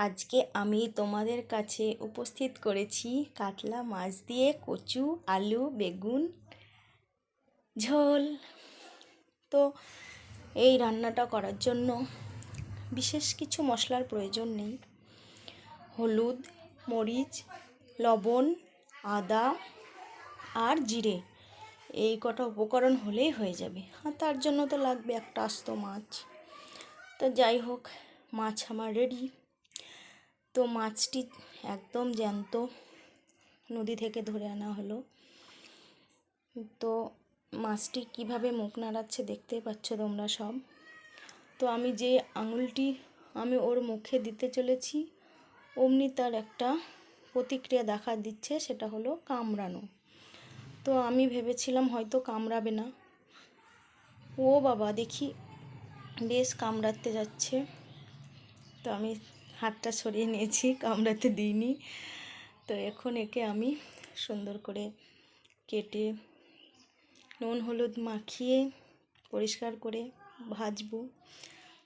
আজকে আমি তোমাদের কাছে উপস্থিত করেছি কাতলা মাছ দিয়ে কচু আলু বেগুন ঝোল। তো এই রান্নাটা করার জন্য বিশেষ কিছু মশলার প্রয়োজন নেই। হলুদ, মরিচ, লবণ, আদা আর জিরে, এই কটা উপকরণ হলেই হয়ে যাবে। আর তার জন্য তো লাগবে একটা আস্ত মাছ। তো যাই হোক, মাছ আমার রেডি। তো মাছটি একদম জ্যান্ত নদী থেকে ধরে আনা হলো। তো মাছটি কিভাবে মুখ নাড়াচ্ছে দেখতেই পাচ্ছ তোমরা সব। তো আমি যে আঙুলটি আমি ওর মুখে দিতে চলেছি, অমনি তার একটা প্রতিক্রিয়া দেখা দিচ্ছে, সেটা হলো কামড়ানো। তো আমি ভেবেছিলাম হয়তো কামড়াবে না, ও বাবা দেখি বেশ কামড়াতে যাচ্ছে। তো আমি হাতটা সরিয়ে নিয়েছি, কামড়াতে দিইনি। তো এখন একে আমি সুন্দর করে কেটে নুন হলুদ মাখিয়ে পরিষ্কার করে ভাজবো।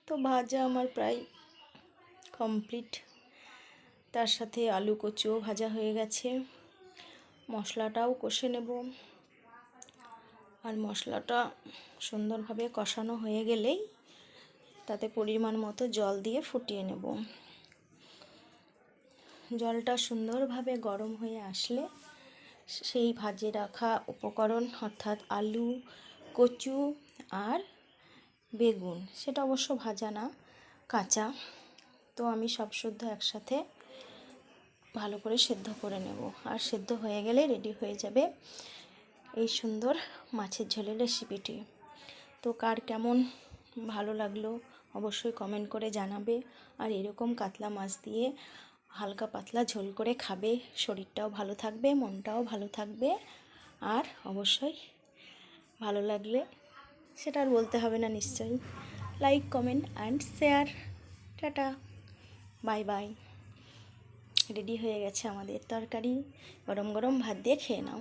তো ভাজা আমার প্রায় কমপ্লিট। তার সাথে আলু কচুও ভাজা হয়ে গেছে। মশলাটাও কষে নেব। আর মশলাটা সুন্দরভাবে কষানো হয়ে গেলেই তাতে পরিমাণ মতো জল দিয়ে ফুটিয়ে নেব। জলটা সুন্দরভাবে গরম হয়ে আসলে সেই ভাজে রাখা উপকরণ অর্থাৎ আলু কচু আর বেগুন, সেটা অবশ্য ভাজা না, কাঁচা, তো আমি সব শুদ্ধ একসাথে ভালো করে সেদ্ধ করে নেব। আর সেদ্ধ হয়ে গেলে রেডি হয়ে যাবে এই সুন্দর মাছের ঝোলের রেসিপিটি। তো কার কেমন ভালো লাগলো অবশ্যই কমেন্ট করে জানাবে। আর এরকম কাতলা মাছ দিয়ে হালকা পাতলা ঝোল করে খাবে, শরীরটাও ভালো থাকবে, মনটাও ভালো থাকবে। আর অবশ্যই ভালো লাগলে, সেটা আর বলতে হবে না নিশ্চয়ই, like comment and share. Tata, bye bye. Ready হয়ে গেছে আমাদের তরকারি, গরম গরম ভাত দিয়ে খেয়ে নাও।